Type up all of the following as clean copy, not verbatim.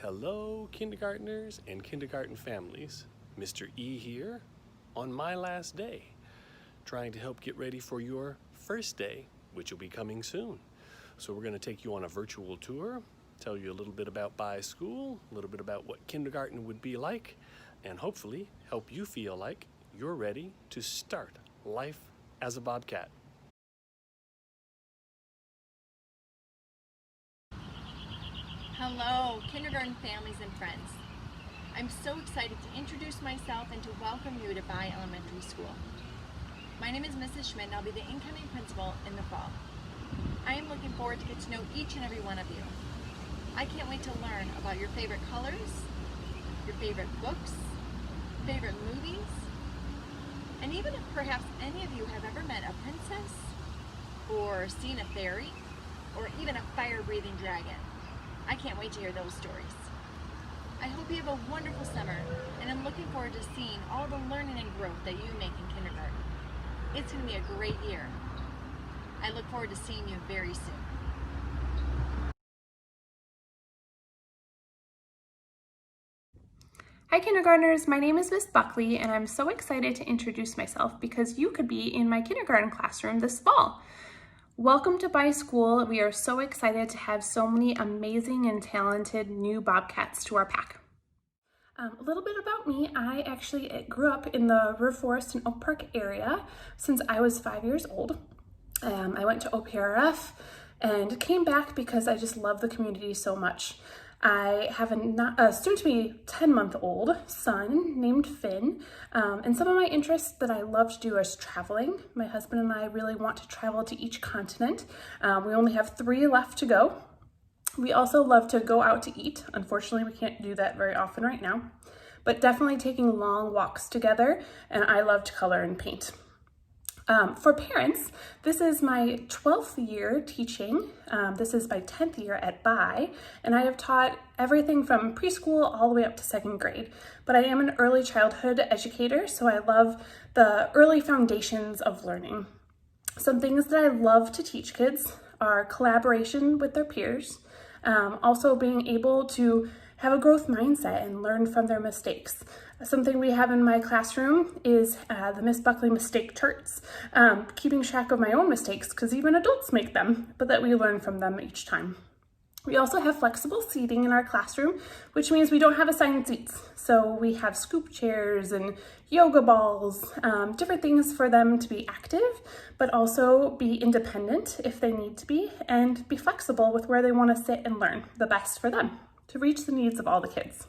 Hello, kindergartners and kindergarten families. Mr. E here on my last day, trying to help get ready for your first day, which will be coming soon. So we're going to take you on a virtual tour, tell you a little bit about Beye School, a little bit about what kindergarten would be like, and hopefully help you feel like you're ready to start life as a bobcat. Hello, kindergarten families and friends. I'm so excited to introduce myself and to welcome you to Beye Elementary School. My name is Mrs. Schmidt and I'll be the incoming principal in the fall. I am looking forward to get to know each and every one of you. I can't wait to learn about your favorite colors, your favorite books, favorite movies, and even if perhaps any of you have ever met a princess, or seen a fairy, or even a fire-breathing dragon. I can't wait to hear those stories. I hope you have a wonderful summer, and I'm looking forward to seeing all the learning and growth that you make in kindergarten. It's going to be a great year. I look forward to seeing you very soon. Hi kindergartners, my name is Miss Buckley and I'm so excited to introduce myself because you could be in my kindergarten classroom this fall. Welcome to Beye School. We are so excited to have so many amazing and talented new bobcats to our pack. A little bit about me, I actually grew up in the River Forest and Oak Park area since I was 5 years old. I went to OPRF and came back because I just love the community so much. I have a soon-to-be 10-month-old son named Finn, and some of my interests that I love to do is traveling. My husband and I really want to travel to each continent. We only have 3 left to go. We also love to go out to eat. Unfortunately, we can't do that very often right now, but definitely taking long walks together, and I love to color and paint. For parents, this is my 12th year teaching. This is my 10th year at Beye, and I have taught everything from preschool all the way up to 2nd grade. But I am an early childhood educator, so I love the early foundations of learning. Some things that I love to teach kids are collaboration with their peers, also being able to have a growth mindset and learn from their mistakes. Something we have in my classroom is the Miss Buckley mistake charts, keeping track of my own mistakes because even adults make them, but that we learn from them each time. We also have flexible seating in our classroom, which means we don't have assigned seats. So we have scoop chairs and yoga balls, different things for them to be active, but also be independent if they need to be, and be flexible with where they want to sit and learn the best for them to reach the needs of all the kids.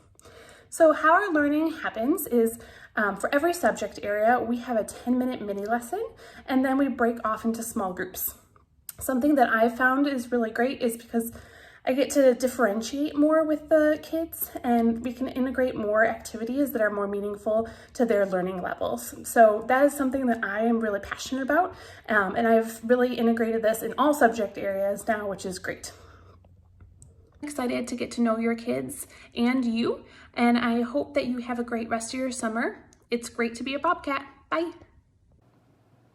So how our learning happens is for every subject area, we have a 10-minute mini lesson, and then we break off into small groups. Something that I've found is really great is because I get to differentiate more with the kids, and we can integrate more activities that are more meaningful to their learning levels. So that is something that I am really passionate about, and I've really integrated this in all subject areas now, which is great. Excited to get to know your kids and you, and I hope that you have a great rest of your summer. It's great to be a bobcat. Bye.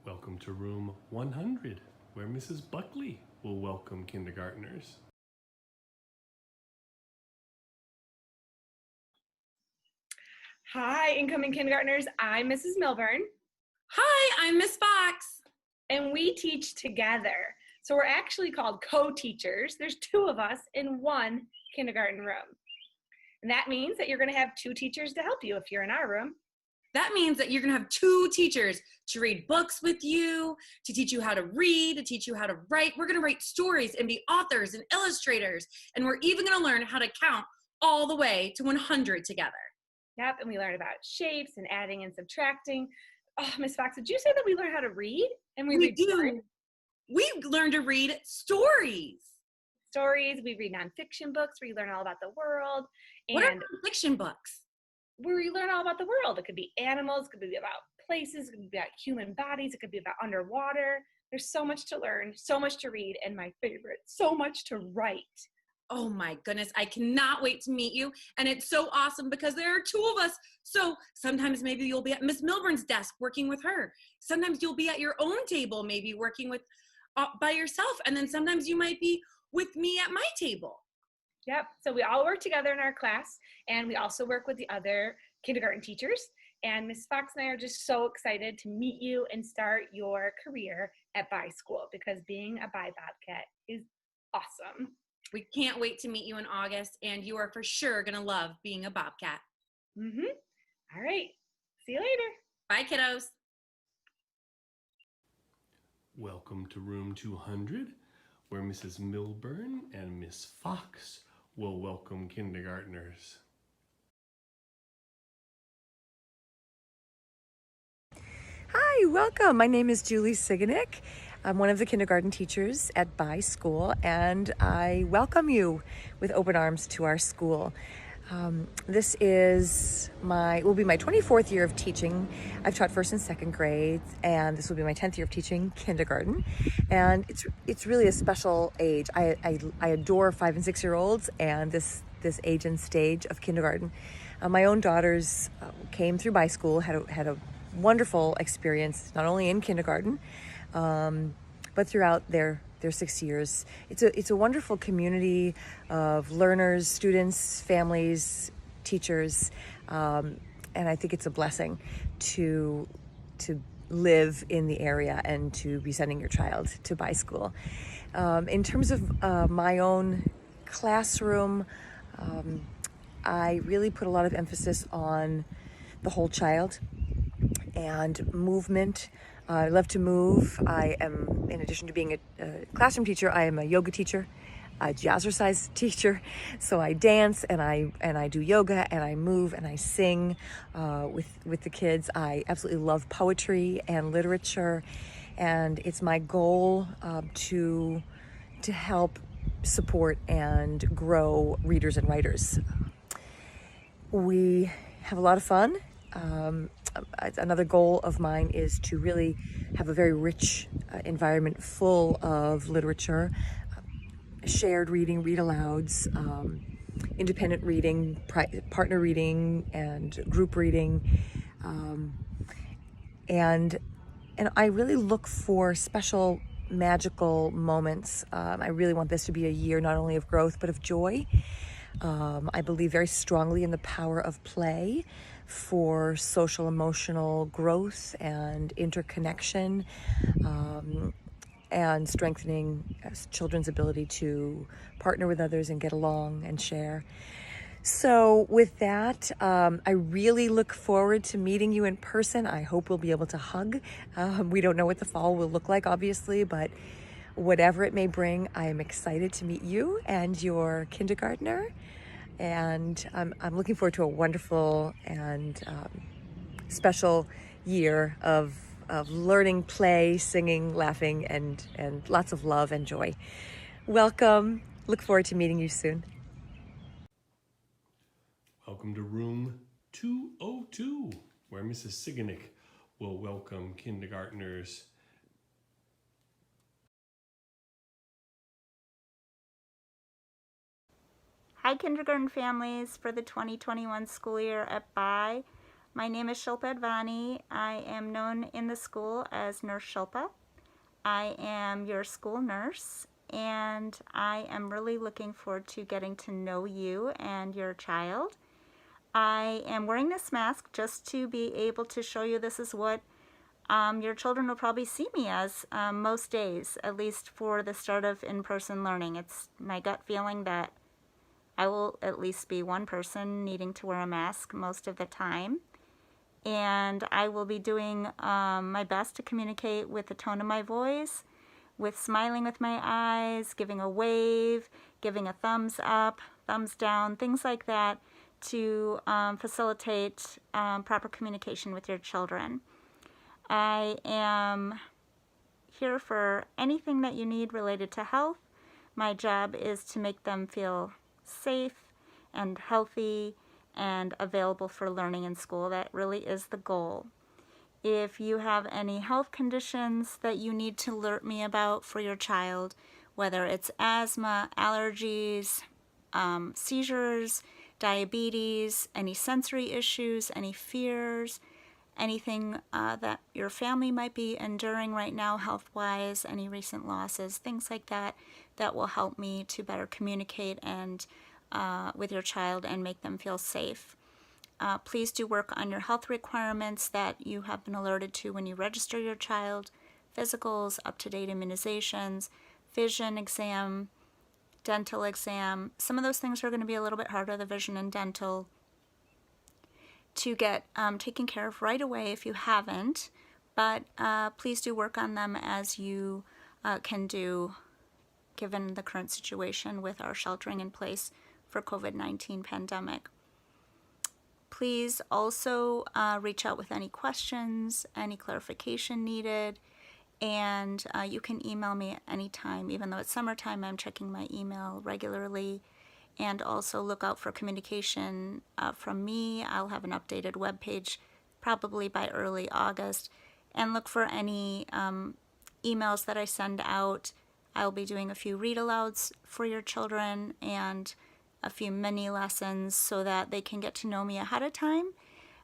Welcome to room 100, where Mrs. Buckley will welcome kindergartners. Hi, incoming kindergartners. I'm Mrs. Milburn. Hi, I'm Miss Fox. And we teach together. So we're actually called co-teachers. There's 2 of us in 1 kindergarten room. And that means that you're going to have 2 teachers to help you if you're in our room. That means that you're going to have 2 teachers to read books with you, to teach you how to read, to teach you how to write. We're going to write stories and be authors and illustrators. And we're even going to learn how to count all the way to 100 together. Yep, and we learn about shapes and adding and subtracting. Oh, Miss Fox, did you say that we learn how to read? And we read do. stories? We learn to read stories. Stories, we read nonfiction books where you learn all about the world. And what are nonfiction books? Where you learn all about the world. It could be animals, it could be about places, it could be about human bodies, it could be about underwater. There's so much to learn, so much to read, and my favorite, so much to write. Oh my goodness, I cannot wait to meet you. And it's so awesome because there are 2 of us. So sometimes maybe you'll be at Miss Milburn's desk working with her. Sometimes you'll be at your own table, maybe working with by yourself. And then sometimes you might be with me at my table. Yep. So we all work together in our class, and we also work with the other kindergarten teachers. And Ms. Fox and I are just so excited to meet you and start your career at Bye School, because being a Bye Bobcat is awesome. We can't wait to meet you in August, and you are for sure going to love being a Bobcat. All right. See you later. Bye, kiddos. Welcome to room 200, where Mrs. Milburn and Miss Fox will welcome kindergartners. Hi, welcome. My name is Julie Siguenik. I'm one of the kindergarten teachers at Beye School, and I welcome you with open arms to our school. This is will be my 24th year of teaching. I've taught first and second grades, and this will be my 10th year of teaching kindergarten. And it's really a special age. I adore 5 and 6 year olds and this age and stage of kindergarten. My own daughters came through Beye School, had a wonderful experience, not only in kindergarten, but throughout their 6 years. It's a wonderful community of learners, students, families, teachers, and I think it's a blessing to live in the area and to be sending your child to Beye School. In terms of my own classroom, I really put a lot of emphasis on the whole child and movement. I love to move. I am, in addition to being a classroom teacher, I am a yoga teacher, a jazzercise teacher. So I dance and I do yoga and I move and I sing with the kids. I absolutely love poetry and literature, and it's my goal to help support and grow readers and writers. We have a lot of fun. Another goal of mine is to really have a very rich environment full of literature, shared reading, read-alouds, independent reading, partner reading, and group reading. And I really look for special magical moments. I really want this to be a year not only of growth but of joy. I believe very strongly in the power of play for social emotional growth and interconnection, and strengthening children's ability to partner with others and get along and share. So with that, I really look forward to meeting you in person. I hope we'll be able to hug. We don't know what the fall will look like, obviously, but whatever it may bring, I am excited to meet you and your kindergartner. And I'm looking forward to a wonderful and special year of learning, play, singing, laughing, and lots of love and joy. Welcome. Look forward to meeting you soon. Welcome to room 202, where Mrs. Siguenik will welcome kindergartners. Hi, kindergarten families for the 2021 school year at Beye. My name is Shilpa Advani. I am known in the school as Nurse Shilpa. I am your school nurse, and I am really looking forward to getting to know you and your child. I am wearing this mask just to be able to show you this is what your children will probably see me as most days, at least for the start of in-person learning. It's my gut feeling that I will at least be one person needing to wear a mask most of the time. And I will be doing my best to communicate with the tone of my voice, with smiling with my eyes, giving a wave, giving a thumbs up, thumbs down, things like that to facilitate proper communication with your children. I am here for anything that you need related to health. My job is to make them feel safe and healthy and available for learning in school. That really is the goal. If you have any health conditions that you need to alert me about for your child, whether it's asthma, allergies, seizures, diabetes, any sensory issues, any fears, anything that your family might be enduring right now health-wise, any recent losses, things like that, that will help me to better communicate and with your child and make them feel safe. Please do work on your health requirements that you have been alerted to when you register your child, physicals, up-to-date immunizations, vision exam, dental exam. Some of those things are going to be a little bit harder, the vision and dental, to get taken care of right away if you haven't, but please do work on them as you can do, given the current situation with our sheltering in place for COVID-19 pandemic. Please also reach out with any questions, any clarification needed, and you can email me at any time. Even though it's summertime, I'm checking my email regularly. And also look out for communication from me. I'll have an updated webpage probably by early August. And look for any emails that I send out. I'll be doing a few read-alouds for your children and a few mini lessons so that they can get to know me ahead of time.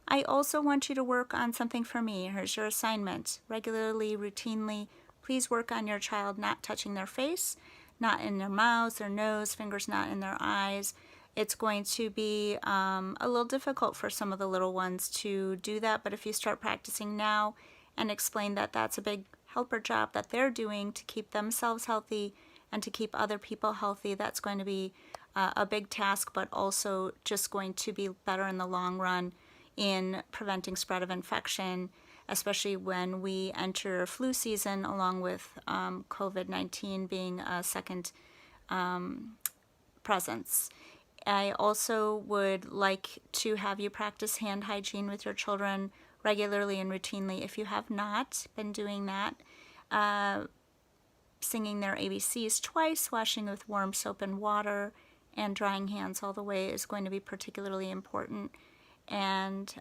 I also want you to work on something for me. Here's your assignment. Regularly, routinely, please work on your child not touching their face, not in their mouths, their nose, fingers not in their eyes. It's going to be a little difficult for some of the little ones to do that, but if you start practicing now and explain that that's a big helper job that they're doing to keep themselves healthy and to keep other people healthy, that's going to be a big task, but also just going to be better in the long run in preventing spread of infection, especially when we enter flu season along with COVID-19 being a second presence. I also would like to have you practice hand hygiene with your children regularly and routinely. If you have not been doing that, singing their ABCs twice, washing with warm soap and water, and drying hands all the way is going to be particularly important. And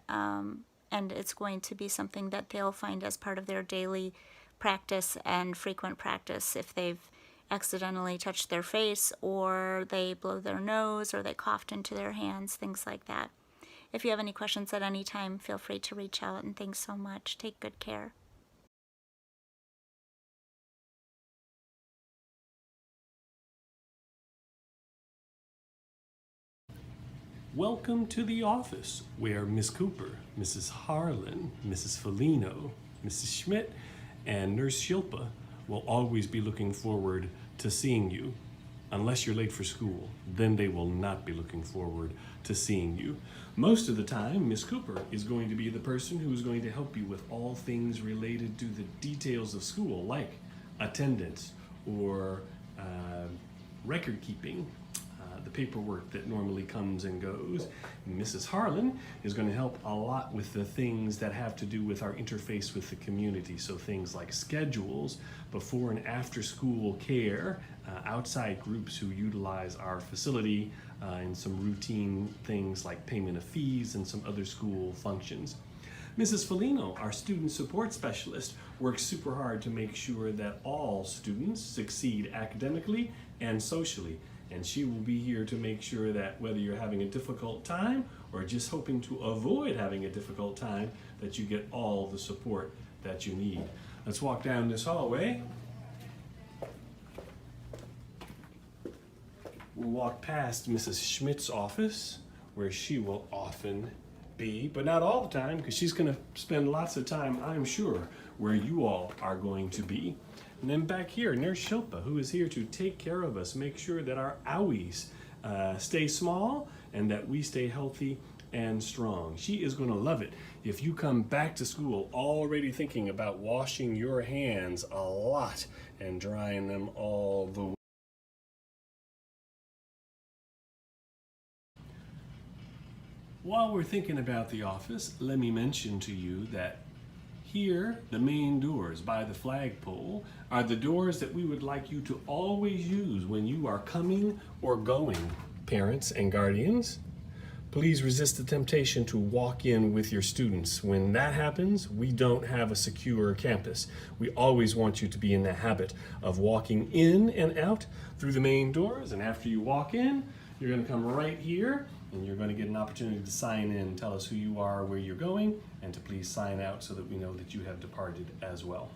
it's going to be something that they'll find as part of their daily practice and frequent practice if they've accidentally touched their face or they blow their nose or they coughed into their hands, things like that. If you have any questions at any time, feel free to reach out, and thanks so much. Take good care. Welcome to the office where Miss Cooper, Mrs. Harlan, Mrs. Felino, Mrs. Schmidt, and Nurse Shilpa will always be looking forward to seeing you. Unless you're late for school, then they will not be looking forward to seeing you. Most of the time, Miss Cooper is going to be the person who is going to help you with all things related to the details of school, like attendance or record keeping, the paperwork that normally comes and goes. Mrs. Harlan is going to help a lot with the things that have to do with our interface with the community. So things like schedules, before and after school care, outside groups who utilize our facility, and some routine things like payment of fees and some other school functions. Mrs. Felino, our student support specialist, works super hard to make sure that all students succeed academically and socially. And she will be here to make sure that whether you're having a difficult time or just hoping to avoid having a difficult time, that you get all the support that you need. Let's walk down this hallway. We'll walk past Mrs. Schmidt's office, where she will often be, but not all the time, because she's going to spend lots of time, I'm sure, where you all are going to be. And then back here, Nurse Shilpa, who is here to take care of us, make sure that our owies stay small and that we stay healthy and strong. She is going to love it if you come back to school already thinking about washing your hands a lot and drying them all the way. While we're thinking about the office, let me mention to you that here, the main doors by the flagpole are the doors that we would like you to always use when you are coming or going. Parents and guardians, please resist the temptation to walk in with your students. When that happens, we don't have a secure campus. We always want you to be in the habit of walking in and out through the main doors, and after you walk in, you're going to come right here and you're going to get an opportunity to sign in, tell us who you are, where you're going, and to please sign out so that we know that you have departed as well.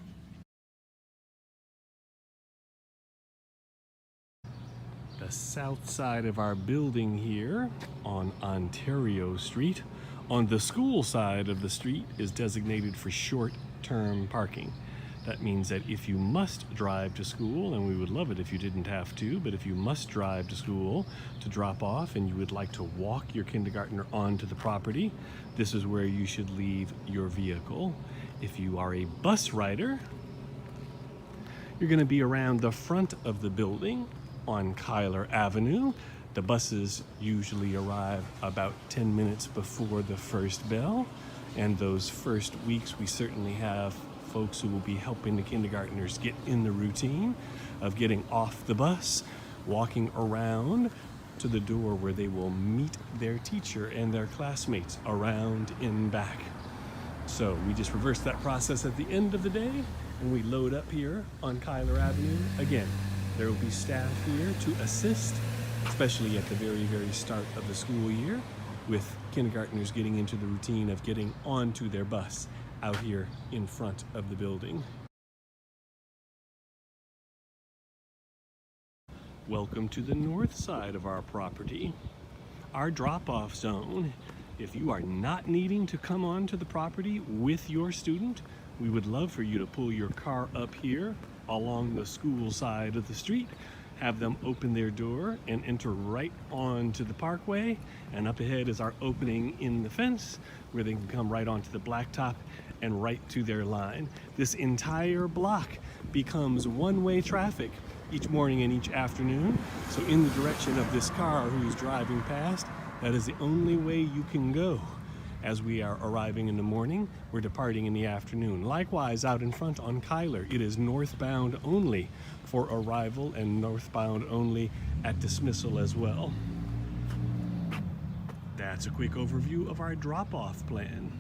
the south side of our building here on Ontario Street. On the school side of the street is designated for short-term parking. That means that if you must drive to school, and we would love it if you didn't have to, but if you must drive to school to drop off and you would like to walk your kindergartner onto the property, this is where you should leave your vehicle. If you are a bus rider, you're going to be around the front of the building on Cuyler Avenue. The buses usually arrive about 10 minutes before the first bell, and those first weeks we certainly have folks who will be helping the kindergartners get in the routine of getting off the bus, walking around to the door where they will meet their teacher and their classmates around in back. So we just reverse that process at the end of the day, and we load up here on Cuyler Avenue. Again, there will be staff here to assist, especially at the very, very start of the school year, with kindergartners getting into the routine of getting onto their bus out here in front of the building. Welcome to the north side of our property, our drop-off zone. If you are not needing to come onto the property with your student, we would love for you to pull your car up here along the school side of the street, have them open their door and enter right onto the parkway, and up ahead is our opening in the fence where they can come right onto the blacktop and right to their line. This entire block becomes one-way traffic each morning and each afternoon. So in the direction of this car who's driving past, that is the only way you can go. As we are arriving in the morning, we're departing in the afternoon. Likewise, out in front on Cuyler, it is northbound only for arrival and northbound only at dismissal as well. That's a quick overview of our drop-off plan.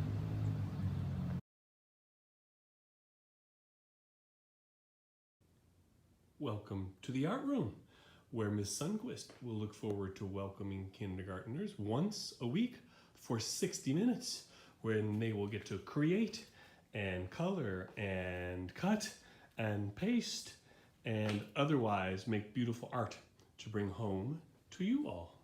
Welcome to the art room, where Ms. Sundquist will look forward to welcoming kindergartners once a week for 60 minutes, when they will get to create and color and cut and paste and otherwise make beautiful art to bring home to you all.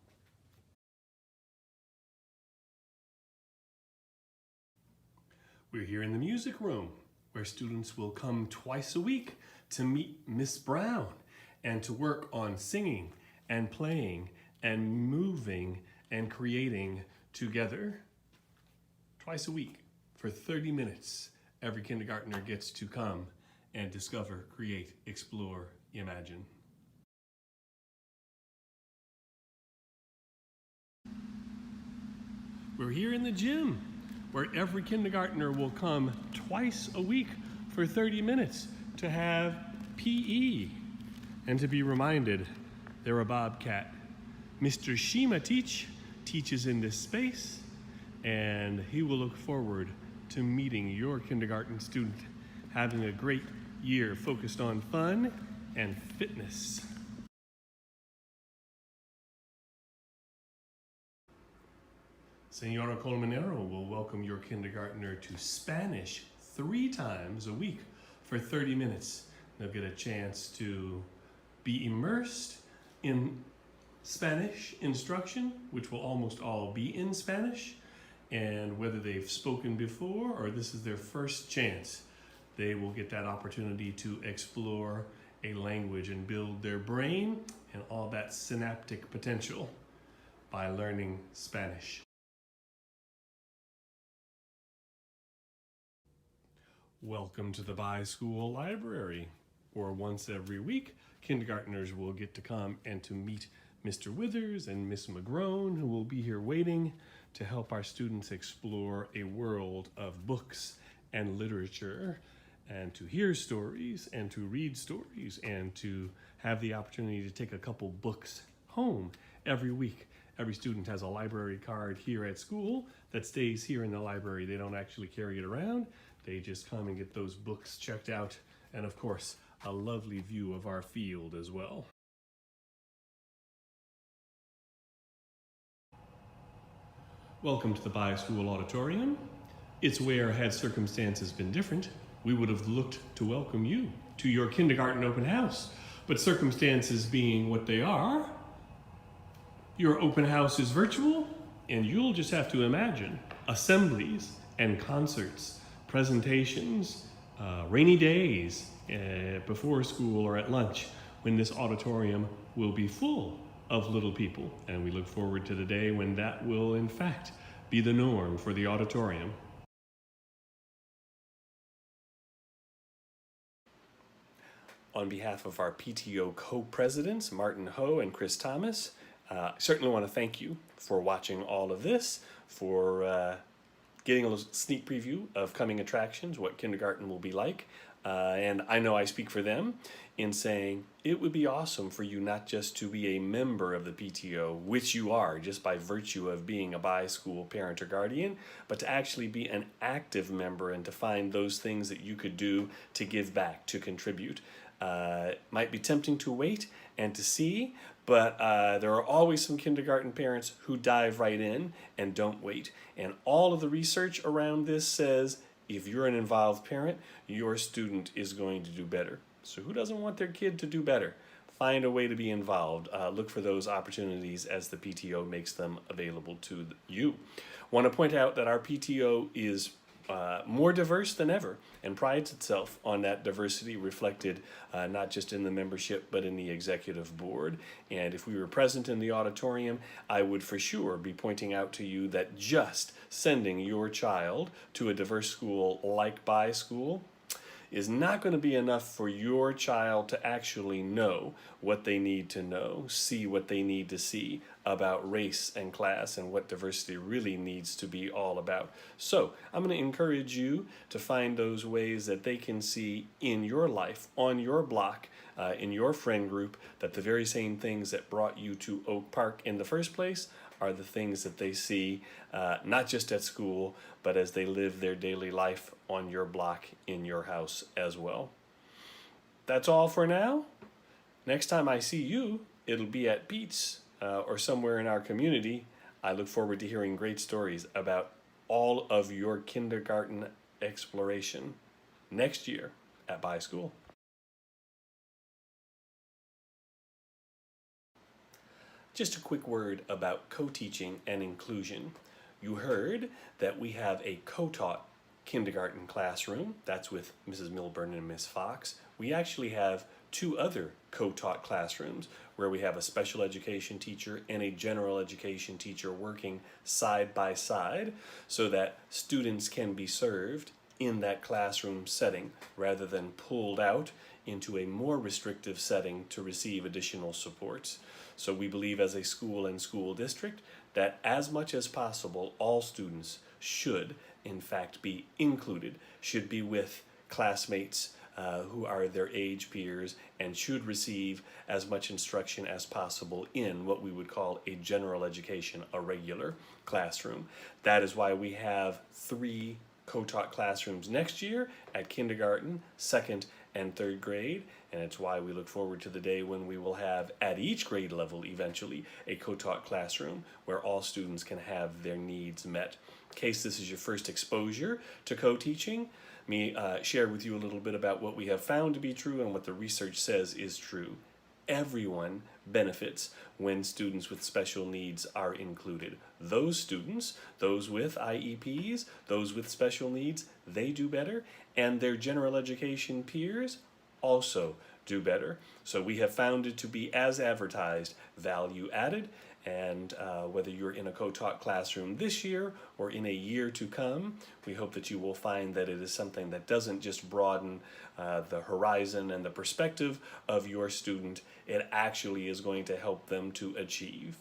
We're here in the music room, where students will come twice a week to meet Miss Brown and to work on singing and playing and moving and creating together. Twice a week for 30 minutes, every kindergartner gets to come and discover, create, explore, imagine. We're here in the gym, where every kindergartner will come twice a week for 30 minutes to have PE and to be reminded they're a bobcat. Mr. Schmidt teaches in this space, and he will look forward to meeting your kindergarten student, having a great year focused on fun and fitness. Senora Colmenero will welcome your kindergartner to Spanish 3 times a week for 30 minutes. They'll get a chance to be immersed in Spanish instruction, which will almost all be in Spanish, and whether they've spoken before or this is their first chance, they will get that opportunity to explore a language and build their brain and all that synaptic potential by learning Spanish. Welcome to the Beye School Library, where once every week, kindergartners will get to come and to meet Mr. Withers and Miss McGrone, who will be here waiting to help our students explore a world of books and literature, and to hear stories and to read stories and to have the opportunity to take a couple books home every week. Every student has a library card here at school that stays here in the library. They don't actually carry it around. They just come and get those books checked out, and of course, a lovely view of our field as well. Welcome to the Beye School Auditorium. It's where, had circumstances been different, we would have looked to welcome you to your kindergarten open house. But circumstances being what they are, Your open house is virtual, and you'll just have to imagine assemblies and concerts, presentations, rainy days before school or at lunch, when this auditorium will be full of little people. And we look forward to the day when that will, in fact, be the norm for the auditorium. On behalf of our PTO co-presidents, Martin Ho and Chris Thomas, I certainly want to thank you for watching all of this, for getting a little sneak preview of coming attractions, what kindergarten will be like. And I know I speak for them in saying it would be awesome for you not just to be a member of the PTO, which you are just by virtue of being a Beye school parent or guardian, but to actually be an active member and to find those things that you could do to give back, to contribute. It might be tempting to wait and to see, but there are always some kindergarten parents who dive right in and don't wait. And all of the research around this says if you're an involved parent, your student is going to do better. So who doesn't want their kid to do better? Find a way to be involved. Look for those opportunities as the PTO makes them available to you. Want to point out that our PTO is more diverse than ever and prides itself on that diversity reflected not just in the membership but in the executive board. And if we were present in the auditorium, I would for sure be pointing out to you that just sending your child to a diverse school like Beye School is not going to be enough for your child to actually know what they need to know, see what they need to see about race and class and what diversity really needs to be all about. So I'm going to encourage you to find those ways that they can see in your life, on your block, in your friend group, that the very same things that brought you to Oak Park in the first place are the things that they see, not just at school, but as they live their daily life on your block, in your house as well. That's all for now. Next time I see you, it'll be at Pete's or somewhere in our community. I look forward to hearing great stories about all of your kindergarten exploration next year at Beye School. Just a quick word about co-teaching and inclusion. You heard that we have a co-taught kindergarten classroom. That's with Mrs. Milburn and Miss Fox. We actually have two other co-taught classrooms where we have a special education teacher and a general education teacher working side by side so that students can be served in that classroom setting rather than pulled out into a more restrictive setting to receive additional supports. So we believe as a school and school district that as much as possible, all students should in fact be included, should be with classmates who are their age peers and should receive as much instruction as possible in what we would call a general education, a regular classroom. That is why we have 3 co-taught classrooms next year at kindergarten, 2nd, and 3rd grade, and it's why we look forward to the day when we will have at each grade level eventually a co-taught classroom where all students can have their needs met. In case this is your first exposure to co-teaching, me share with you a little bit about what we have found to be true and what the research says is true. Everyone benefits when students with special needs are included. Those students, those with IEPs, those with special needs, they do better, and their general education peers also do better. So we have found it to be, as advertised, value added, and whether you're in a co-taught classroom this year or in a year to come, we hope that you will find that it is something that doesn't just broaden the horizon and the perspective of your student, it actually is going to help them to achieve.